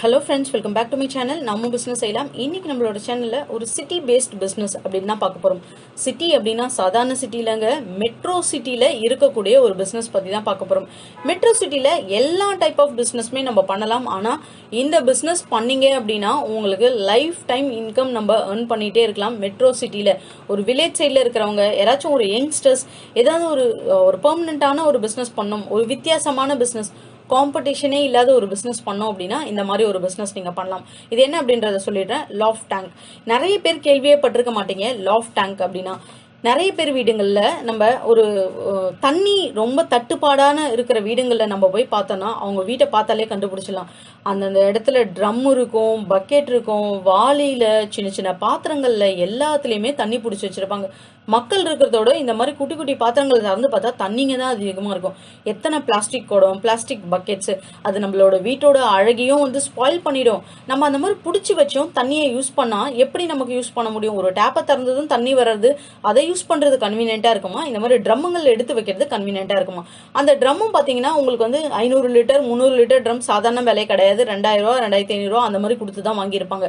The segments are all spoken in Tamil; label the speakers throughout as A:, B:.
A: Hello friends, welcome back to my channel. namumbusinessseiyalaam. இன்னைக்கு நம்மளோட சேனல்ல ஒரு சிட்டி பேஸ்ட் பிசினஸ் அப்படினு தான் பார்க்க போறோம். சிட்டி அப்படினா சாதாரண சிட்டிலங்க மெட்ரோ சிட்டில இருக்கக்கூடிய ஒரு பிசினஸ் பத்தி தான் பார்க்க போறோம். மெட்ரோ சிட்டில எல்லா டைப் ஆஃப் பிசினஸ்மே நம்ம பண்ணலாம். ஆனா இந்த பிசினஸ் பண்ணீங்க அப்படினா உங்களுக்கு லைஃப் டைம் இன்கம் நம்ம earn பண்ணிட்டே இருக்கலாம். மெட்ரோ சிட்டில ஒரு வில்லேஜ் சைடுல இருக்கிறவங்க யாராச்சும் ஒரு யங்ஸ்டர்ஸ் ஏதாவது ஒரு பெர்மனன்ட்டான ஒரு பிசினஸ் பண்ணணும், ஒரு வித்தியாசமான பிசினஸ், காம்படிஷனே இல்லாத ஒரு பிசினஸ் பண்ணோம் அப்படின்னா இந்த மாதிரி ஒரு பிசினஸ் நீங்க பண்ணலாம். இது என்ன அப்படின்றத சொல்லிடுறேன். Loft tank. நிறைய பேர் கேள்வியே பட்டிருக்க மாட்டீங்க லாஃப்ட் டேங்க் அப்படின்னா. நிறைய பேர் வீடுங்கள்ல நம்ம ஒரு தண்ணி ரொம்ப தட்டுப்பாடான இருக்கிற வீடுங்கள்ல நம்ம போய் பார்த்தோம்னா அவங்க வீட்டை பார்த்தாலே கண்டுபிடிச்சிடலாம். அந்தந்த இடத்துல ட்ரம் இருக்கும், பக்கெட் இருக்கும், வாளியில சின்ன சின்ன பாத்திரங்கள்ல எல்லாத்துலயுமே தண்ணி பிடிச்சி வச்சிருப்பாங்க. மக்கள் இருக்கிறதோட இந்த மாதிரி குட்டி குட்டி பாத்திரங்கள் சார்ந்து பார்த்தா தண்ணிங்க தான் அதிகமா இருக்கும். எத்தனை பிளாஸ்டிக் குடம், பிளாஸ்டிக் பக்கெட்ஸ், அது நம்மளோட வீட்டோட அழகையும் ஸ்பாயில் பண்ணிடும். நம்ம அந்த மாதிரி பிடிச்சி வச்சோம் தண்ணியை யூஸ் பண்ணா எப்படி நமக்கு யூஸ் பண்ண முடியும்? ஒரு டேப்பை திறந்ததும் தண்ணி வர்றது, அதை யூஸ் பண்றது கன்வீனியன்ட்டா இருக்குமா? இந்த மாதிரி ட்ரம்முங்கள் எடுத்து வைக்கிறது கன்வீனியன்ட்டா இருக்குமா? அந்த ட்ரம்மும் பாத்தீங்கன்னா உங்களுக்கு 500 லிட்டர் 300 லிட்டர் ட்ரம் சாதாரண விலை கிடையாது. 2000 ரூபா 2500 ரூபா அந்த மாதிரி கொடுத்து தான் வாங்கியிருப்பாங்க.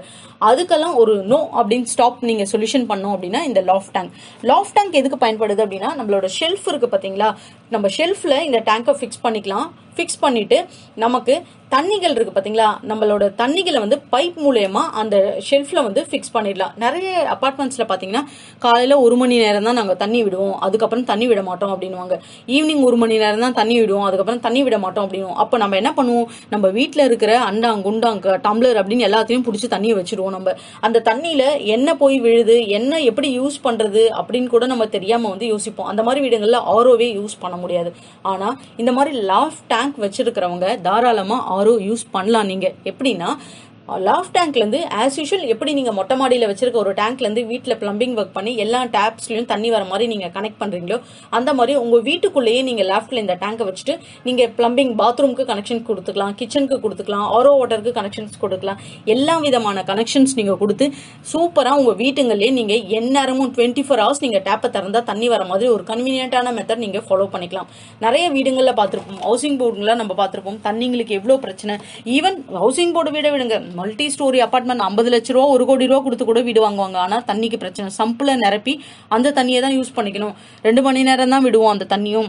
A: அதுக்கெல்லாம் ஒரு நோ அப்படின்னு ஸ்டாப் நீங்க சொல்யூஷன் பண்ணோம் அப்படின்னா இந்த லாஃப்ட் டேங்க். லாஃப்ட் டேங்க் எதுக்கு பயன்படுது அப்படின்னா நம்மளோட ஷெல்ஃப் இருக்கு பாத்தீங்களா, நம்ம ஷெல்ஃப்ல இந்த டேங்கை ஃபிக்ஸ் பண்ணிக்கலாம். ஃபிக்ஸ் பண்ணிட்டு நமக்கு தண்ணிகள் இருக்கு பாத்தீங்களா, நம்மளோட தண்ணிகளை பைப் மூலயமா அந்த ஷெல்ஃப்ல ஃபிக்ஸ் பண்ணிடலாம். நிறைய அபார்ட்மெண்ட்ஸ்ல பாத்தீங்கன்னா காலையில 1 மணி நேரம் தான் நாங்க தண்ணி விடுவோம், அதுக்கப்புறம் தண்ணி விட மாட்டோம் அப்படின்னுவாங்க. ஈவினிங் 1 மணி நேரம் தான் தண்ணி விடுவோம், அதுக்கப்புறம் தண்ணி விட மாட்டோம் அப்படின்னுவோம். அப்ப நம்ம என்ன பண்ணுவோம், நம்ம வீட்டுல இருக்கிற அண்டாங் குண்டாங் டம்ளர் அப்படின்னு எல்லாத்தையும் பிடிச்சி தண்ணியை வச்சிருவோம். நம்ம அந்த தண்ணியில என்ன போய் விழுது, என்ன எப்படி யூஸ் பண்றது அப்படின்னு கூட நம்ம தெரியாம யோசிப்போம். அந்த மாதிரி வீடுகள்ல ஆரோவே யூஸ் பண்ண முடியாது. ஆனா இந்த மாதிரி லாஃப்ட் டேங்க் வச்சிருக்கிறவங்க தாராளமா ஆரோ யூஸ் பண்ணலாம். நீங்க எப்படின்னா லாஃப்ட் டேங்க்ல இருந்து ஆஸ் யூஷுவல் எப்படி நீங்க மொட்டை மாடியில வச்சிருக்க ஒரு டேங்க்ல இருந்து வீட்டுல பிளம்பிங் ஒர்க் பண்ணி எல்லா டேப்ஸ்லயும் தண்ணி வர மாதிரி நீங்க கனெக்ட் பண்றீங்களோ அந்த மாதிரி உங்க வீட்டுக்குள்ளேயே நீங்க லாஃப்ட்ல இந்த டேங்கை வச்சுட்டு நீங்க பிளம்பிங் பாத்ரூம்க்கு கனெக்ஷன் கொடுத்துக்கலாம், கிச்சனுக்கு கொடுத்துக்கலாம், ஆரோ வாட்டருக்கு கனெக்ஷன்ஸ் கொடுக்கலாம். எல்லா விதமான கனெக்ஷன்ஸ் நீங்க கொடுத்து சூப்பரா உங்க வீட்டுங்களே நீங்க எந்நேரமும் 24 hours நீங்க டேப்பை திறந்தா தண்ணி வர மாதிரி ஒரு கன்வீனியன்டான மெத்தட் நீங்க ஃபாலோ பண்ணிக்கலாம். நிறைய வீடுகள்ல பார்த்திருப்போம், ஹவுசிங் போர்டுல நம்ம பார்த்திருப்போம் தண்ணிங்களுக்கு எவ்வளவு பிரச்சனை. ஈவன் ஹவுசிங் போர்டு வீட விடுங்க, மல்டி ஸ்டோரி அபார்ட்மெண்ட் 50 லட்ச ரூபா 1 கோடி ரூபா கொடுத்து கூட வீடு வாங்குவாங்க. ஆனா தண்ணிக்கு பிரச்சனை. சம்புல நிரப்பி அந்த தண்ணியை தான் யூஸ் பண்ணிக்கணும், 2 மணி நேரம் தான் விடுவோம் அந்த தண்ணியும்,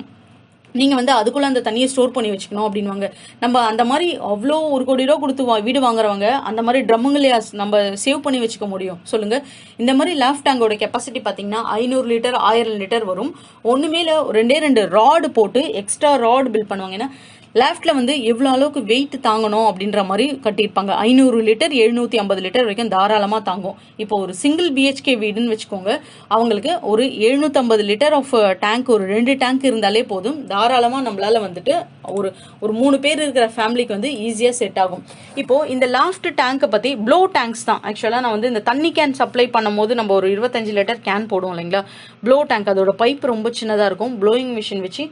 A: நீங்க அதுக்குள்ள அந்த தண்ணியை ஸ்டோர் பண்ணி வச்சுக்கணும் அப்படின்வாங்க. நம்ம அந்த மாதிரி அவ்வளோ 1 கோடி ரூபா கொடுத்து வீடு வாங்குறவங்க அந்த மாதிரி ட்ரம்முங்களே நம்ம சேவ் பண்ணி வச்சுக்க முடியும் சொல்லுங்க. இந்த மாதிரி லாஃப்ட் டேங்கோட கெப்பாசிட்டி பாத்தீங்கன்னா 500 லிட்டர் 1000 லிட்டர் வரும். ஒண்ணுமேல 2 ராடு போட்டு எக்ஸ்ட்ரா ராடு பில்ட் பண்ணுவாங்க. ஏன்னா லாஃப்ட்ல எவ்வளவு அளவுக்கு வெயிட் தாங்கணும் அப்படின்ற மாதிரி கட்டியிருப்பாங்க. 500 லிட்டர் 750 லிட்டர் வரைக்கும் தாராளமா தாங்கும். இப்போ ஒரு சிங்கிள் பிஹெச்கே வீடுன்னு வச்சுக்கோங்க, அவங்களுக்கு ஒரு 750 லிட்டர் ஆஃப் டேங்க், ஒரு 2 டேங்க் இருந்தாலே போதும். தாராளமா நம்மளால ஒரு 3 பேர் இருக்கிற ஃபேமிலிக்கு ஈஸியா செட் ஆகும். இப்போ இந்த லாஃப்ட் டேங்கை பத்தி ப்ளோ டேங்க்ஸ் தான் ஆக்சுவலா நான் இந்த தண்ணி கேன் சப்ளை பண்ணும் போது நம்ம ஒரு 25 லிட்டர் கேன் போடுவோம் இல்லைங்களா. ப்ளோ டேங்க் அதோட பைப் ரொம்ப சின்னதா இருக்கும். ப்ளோயிங் மிஷின் வச்சு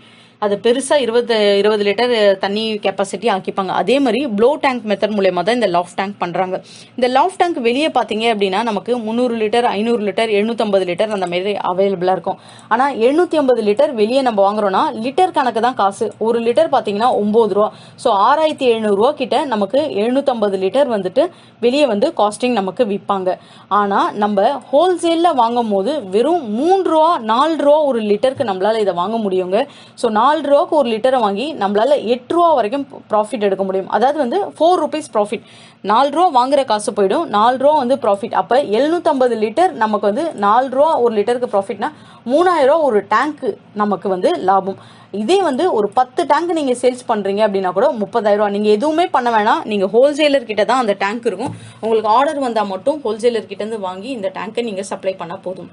A: அது பெருசா 20 லிட்டர் தண்ணி கெப்பாசிட்டி ஆக்கிப்பாங்க. அதே மாதிரி ப்ளோ டேங்க் மெத்தட் மூலமா தான் இந்த லாஃப்ட் டேங்க் பண்றாங்க. இந்த லாஃப்ட் டேங்க் வெளியே பாத்தீங்க அப்படின்னா நமக்கு 300 லிட்டர் 500 லிட்டர் 750 லிட்டர் அந்த மாதிரி அவைலபிளா இருக்கும். ஆனா 750 லிட்டர் வெளியே நம்ம வாங்குறோம்னா லிட்டர் கணக்கு தான் காசு. ஒரு லிட்டர் பாத்தீங்கன்னா 9 ரூபா. ஸோ 6700 ரூபா கிட்ட நமக்கு 750 லிட்டர் வெளியே காஸ்டிங் நமக்கு விற்பாங்க. ஆனா நம்ம ஹோல்சேல்ல வாங்கும் போது வெறும் 3 ரூபா 4 ரூபா ஒரு லிட்டருக்கு நம்மளால இதை வாங்க முடியுங்க. ஸோ 4 ரூபாய்க்கு ஒரு லிட்டரை வாங்கி நம்மளால 8 ரூபா வரைக்கும் ப்ராஃபிட் எடுக்க முடியும். அதாவது 4 rupees ப்ராஃபிட். 4 ரூபா வாங்குற காசு போயிடும், 4 ரூபா ப்ராஃபிட். அப்ப 750 லிட்டர் நமக்கு 4 ரூபா ஒரு லிட்டருக்கு ப்ராஃபிட்னா 3000 ரூபா ஒரு டேங்க் நமக்கு லாபம். இதே ஒரு 10 டேங்க் நீங்க சேல்ஸ் பண்றீங்க அப்படின்னா கூட 30,000 ரூபாய். நீங்க எதுவுமே பண்ண வேணாம், நீங்க ஹோல்சேலர் கிட்ட தான் அந்த டேங்க் இருக்கும். உங்களுக்கு ஆர்டர் வந்தா மட்டும் ஹோல்சேலர் கிட்ட இருந்து வாங்கி இந்த டேங்கை நீங்க சப்ளை பண்ணா போதும்.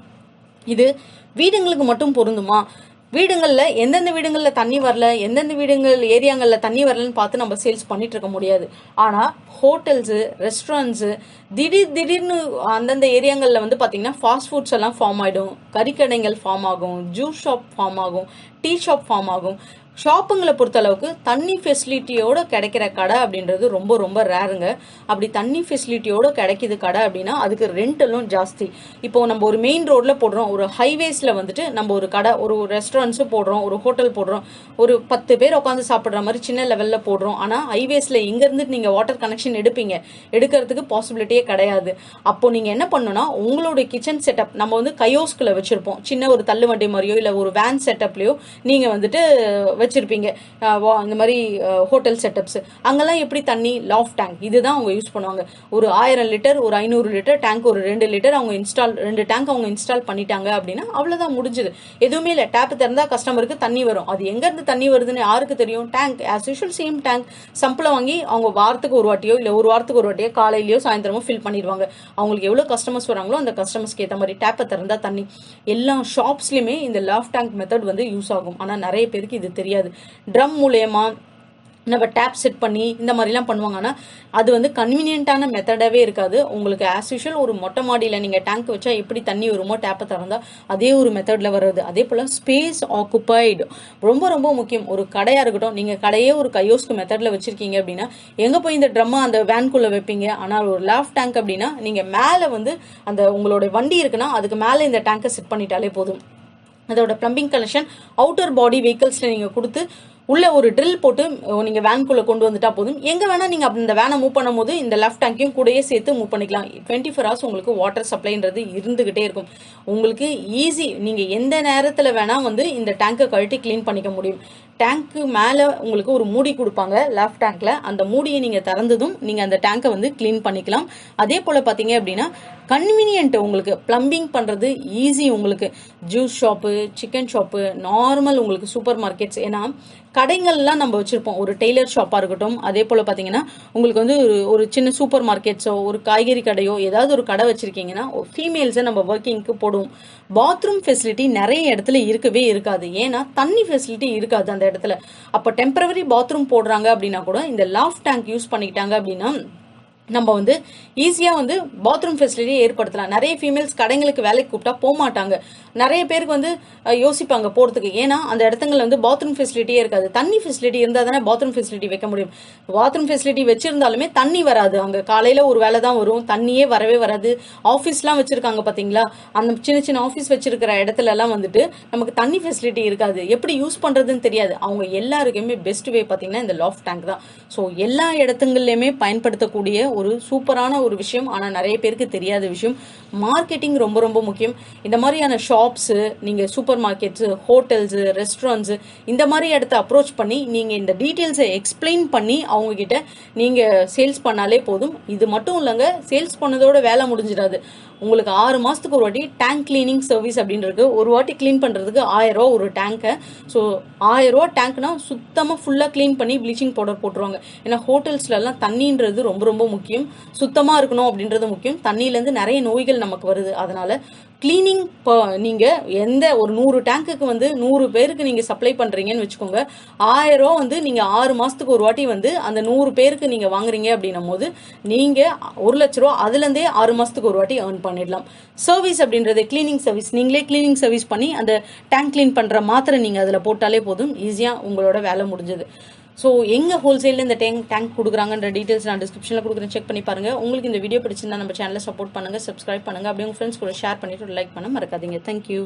A: இது வீடுங்களுக்கு மட்டும் பொருந்துமா? வீடுங்கள்ல எந்தெந்த வீடுங்கள்ல தண்ணி வரல, எந்தெந்த வீடுகள் ஏரியாங்கள்ல தண்ணி வரலன்னு பார்த்து நம்ம சேல்ஸ் பண்ணிட்டு இருக்க முடியாது. ஆனா ஹோட்டல்ஸ், ரெஸ்டாரண்ட்ஸ் திடீர்னு அந்தந்த ஏரியாங்கள்ல பாத்தீங்கன்னா ஃபாஸ்ட் ஃபுட்ஸ் எல்லாம் ஃபார்ம் ஆயிடும், கறிக்கடைகள் ஃபார்ம் ஆகும், ஜூஸ் ஷாப் ஃபார்ம் ஆகும், டீ ஷாப் ஃபார்ம் ஆகும். ஷாப்புங்களை பொறுத்த அளவுக்கு தண்ணி ஃபெசிலிட்டியோட கிடைக்கிற கடை அப்படின்றது ரொம்ப ரொம்ப ரேருங்க. அப்படி தண்ணி ஃபெசிலிட்டியோட கிடைக்கிது கடை அப்படின்னா அதுக்கு ரெண்டலும் ஜாஸ்தி. இப்போ நம்ம ஒரு மெயின் ரோட்ல போடுறோம், ஒரு ஹைவேஸ்ல வந்துட்டு நம்ம ஒரு கடை, ஒரு ரெஸ்டாரண்ட்ஸ் போடுறோம், ஒரு ஹோட்டல் போடுறோம், ஒரு 10 பேர் உட்காந்து சாப்பிட்ற மாதிரி சின்ன லெவல்ல போடுறோம். ஆனா ஹைவேஸ்ல இங்க இருந்து நீங்க வாட்டர் கனெக்ஷன் எடுக்கிறதுக்கு பாசிபிலிட்டியே கிடையாது. அப்போ நீங்க என்ன பண்ணணும்னா உங்களுடைய கிச்சன் செட்டப் நம்ம வந்து கயோஸ்குள்ள வச்சிருப்போம், சின்ன ஒரு தள்ளு வண்டி மாதிரியோ இல்ல ஒரு வேன் செட்டப்லயோ நீங்க வந்துட்டு வச்சிருப்பீங்க. இந்த மாதிரி ஹோட்டல் செட்டப்ஸ் அங்கெல்லாம் எப்படி தண்ணி லாஃப்ட் டேங்க் இதுதான் அவங்க யூஸ் பண்ணுவாங்க. ஒரு 1000 லிட்டர் ஒரு 500 லிட்டர் டேங்க் ஒரு 2 லிட்டர் அவங்க 2 டேங்க் அவங்க இன்ஸ்டால் பண்ணிட்டாங்க அப்படின்னா அவ்வளவுதான், முடிஞ்சது. எதுவுமே இல்லை, டேப் திறந்தா கஸ்டமருக்கு தண்ணி வரும். அது எங்க இருந்து தண்ணி வருதுன்னு யாருக்கு தெரியும்? Tank as usual same tank சம்பிள வாங்கி அவங்க வாரத்துக்கு ஒரு வாட்டியோ இல்ல ஒரு வாரத்துக்கு ஒரு வாட்டியோ காலையிலயோ சாயந்தரமோ ஃபில் பண்ணிடுவாங்க. அவங்களுக்கு எவ்வளவு கஸ்டமர்ஸ் வராங்களோ அந்த கஸ்டமர்ஸ்க்கு ஏற்ற மாதிரி டேப்பை திறந்தா தண்ணி. எல்லா ஷாப்ஸ்லயுமே இந்த லாஃப்ட் டேங்க் மெத்தட் வந்து யூஸ் ஆகும். ஆனா நிறைய பேருக்கு இது தெரியாது. ட்ரம் மூலயமா நம்ம டேப் செட் பண்ணி இந்த மாதிரிலாம் பண்ணுவாங்க. ஆனால் அது வந்து கன்வீனியன்ட்டான மெத்தடாகவே இருக்காது. உங்களுக்கு ஆஸ் யூஷுவல் ஒரு மொட்டை மாடியில் நீங்கள் டேங்க் வச்சா எப்படி தண்ணி வருமோ டேப்பை திறந்தா அதே ஒரு மெத்தடில் வர்றது. அதே போல் ஸ்பேஸ் ஆக்குபைடு ரொம்ப ரொம்ப முக்கியம். ஒரு கடையாக இருக்கட்டும், நீங்கள் கடையே ஒரு கையோஸ்க்கு மெத்தடில் வச்சுருக்கீங்க அப்படின்னா எங்கே போய் இந்த ட்ரம்மை அந்த வேன்குள்ளே வைப்பீங்க? ஆனால் ஒரு லாஃப்ட் டேங்க் அப்படின்னா நீங்கள் மேலே வந்து அந்த உங்களோட வண்டி இருக்குன்னா அதுக்கு மேலே இந்த டேங்கை செட் பண்ணிட்டாலே போதும். அதோட பிளம்பிங் கனெக்ஷன் அவுட்டர் பாடி வெஹிக்கிள்ஸ்ல நீங்க கொடுத்து உள்ள ஒரு ட்ரில் போட்டு நீங்க வேன்குள்ள கொண்டு வந்துட்டா போதும். எங்க வேணா நீங்க இந்த வேனை மூவ் பண்ணும் போது இந்த லெஃப்ட் டேங்கையும் கூடயே சேர்த்து மூவ் பண்ணிக்கலாம். 24 hours உங்களுக்கு வாட்டர் சப்ளைன்றது இருந்துகிட்டே இருக்கும். உங்களுக்கு ஈஸி, நீங்க எந்த நேரத்துல வேணா வந்து இந்த டேங்கை கழட்டி கிளீன் பண்ணிக்க முடியும். டேங்க்கு மேல உங்களுக்கு ஒரு மூடி கொடுப்பாங்க லெஃப்ட் டேங்க்ல, அந்த மூடியை நீங்க திறந்ததும் நீங்க அந்த டேங்கை வந்து கிளீன் பண்ணிக்கலாம். அதே போல பாத்தீங்க அப்படின்னா கன்வீனியன்ட், உங்களுக்கு பிளம்பிங் பண்றது ஈஸி. உங்களுக்கு juice shop, chicken shop, normal உங்களுக்கு சூப்பர் மார்க்கெட்ஸ், ஏன்னா கடைகள்லாம் நம்ம வச்சிருப்போம். ஒரு டெய்லர் ஷாப்பா இருக்கட்டும், அதே போல பாத்தீங்கன்னா உங்களுக்கு வந்து ஒரு சின்ன சூப்பர் மார்க்கெட்ஸோ ஒரு காய்கறி கடையோ ஏதாவது ஒரு கடை வச்சிருக்கீங்கன்னா ஃபீமேல்ஸை நம்ம ஒர்க்கிங்க்கு போடுவோம். பாத்ரூம் ஃபெசிலிட்டி நிறைய இடத்துல இருக்கவே இருக்காது, ஏன்னா தண்ணி ஃபெசிலிட்டி இருக்காது அந்த இடத்துல. அப்ப டெம்பரவரி பாத்ரூம் போடுறாங்க அப்படின்னா கூட இந்த லாஃப்ட் டேங்க் யூஸ் பண்ணிக்கிட்டாங்க அப்படின்னா நம்ம வந்து ஈஸியா வந்து பாத்ரூம் ஃபெசிலிட்டி ஏற்படுத்தலாம். நிறைய ஃபீமேல்ஸ் கடைங்களுக்கு வேலைக்கு கூப்பிட்டா போக மாட்டாங்க. நிறைய பேருக்கு வந்து யோசிப்பாங்க போறதுக்கு, ஏன்னா அந்த இடத்துல வந்து பாத்ரூம் ஃபெசிலிட்டியே இருக்காது. தண்ணி ஃபெசிலிட்டி இருந்தா தானே பாத்ரூம் ஃபெசிலிட்டி வைக்க முடியும். பாத்ரூம் ஃபெசிலிட்டி வச்சிருந்தாலுமே தண்ணி வராது. அங்க காலையில ஒரு வேலை தான் வரும், தண்ணியே வரவே வராது. ஆஃபீஸ்லாம் வச்சிருக்காங்க பாத்தீங்களா, அந்த சின்ன சின்ன ஆஃபீஸ் வச்சிருக்கிற இடத்துல எல்லாம் வந்துட்டு நமக்கு தண்ணி ஃபெசிலிட்டி இருக்காது, எப்படி யூஸ் பண்றதுன்னு தெரியாது. அவங்க எல்லாருக்குமே பெஸ்ட் வே பாத்தீங்கன்னா இந்த லாஃப்ட் டேங்க் தான். ஸோ எல்லா இடத்துங்கள்லயுமே பயன்படுத்தக்கூடிய ஒரு சூப்பரான ஒரு விஷயம், ஆனா நிறைய பேருக்கு தெரியாத விஷயம். மார்க்கெட்டிங் ரொம்ப ரொம்ப முக்கியம். இந்த மாதிரியான ஷாப்ஸ், நீங்க சூப்பர் மார்க்கெட்ஸ், ஹோட்டல்ஸ், ரெஸ்டாரண்ட்ஸ் இந்த மாதிரி இடத்த அப்ரோச் பண்ணி நீங்க இந்த டீடைல்ஸை எக்ஸ்பிளைன் பண்ணி அவங்க கிட்ட நீங்க சேல்ஸ் பண்ணாலே போதும். இது மட்டும் இல்லைங்க, சேல்ஸ் பண்ணதோட வேலை முடிஞ்சிடாது. உங்களுக்கு 6 மாசத்துக்கு ஒரு வாட்டி டேங்க் கிளீனிங் சர்வீஸ் அப்படின்னு இருக்கு. ஒரு வாட்டி கிளீன் பண்றதுக்கு 1000 ரூபா ஒரு டேங்கை. ஸோ 1000 ரூபா டேங்க்னா சுத்தமா ஃபுல்லா கிளீன் பண்ணி ப்ளீச்சிங் பவுடர் போட்டுருவாங்க. ஏன்னா ஹோட்டல்ஸ்ல எல்லாம் தண்ணின்றது ரொம்ப ரொம்ப முக்கியம், சுத்தமா இருக்கணும் அப்படின்றது முக்கியம். தண்ணியில இருந்து நிறைய நோய்கள் நமக்கு வருது. அதனால கிளீனிங் நீங்க எந்த ஒரு 100 டேங்குக்கு வந்து 100 பேருக்கு நீங்க சப்ளை பண்றீங்கன்னு வச்சுக்கோங்க. 1000 ரூபா வந்து நீங்க 6 மாசத்துக்கு ஒரு வாட்டி வந்து அந்த 100 பேருக்கு நீங்க வாங்குறீங்க அப்படின்னும் போது நீங்க 1 லட்ச ரூபா அதுல இருந்தே 6 மாசத்துக்கு ஒரு வாட்டி ஏர்ன் பண்ணிடலாம். சர்வீஸ் அப்படின்றது கிளீனிங் சர்வீஸ், நீங்களே கிளீனிங் சர்வீஸ் பண்ணி அந்த டேங்க் கிளீன் பண்ற மாத்திரை நீங்க அதுல போட்டாலே போதும், ஈஸியா உங்களோட வேலை முடிஞ்சது. ஸோ எங்க ஹோல்சேலில் இந்த டேங்க் கொடுக்குறாங்கன்ற டீட்டெயில்ஸ் நான் டிஸ்கிரிப்ஷனில் கொடுக்குறேன், செக் பண்ணி பாருங்க. உங்களுக்கு இந்த வீடியோ பிடிச்சிருந்தா நம்ம சேனலை சப்போர்ட் பண்ணுங்க, சப்ஸ்கிரைப் பண்ணுங்க, அப்படியே உங்க ஃப்ரெண்ட்ஸ் கூட ஷேர் பண்ணிட்டு லைக் பண்ண மறக்காதீங்க. தேங்க்யூ.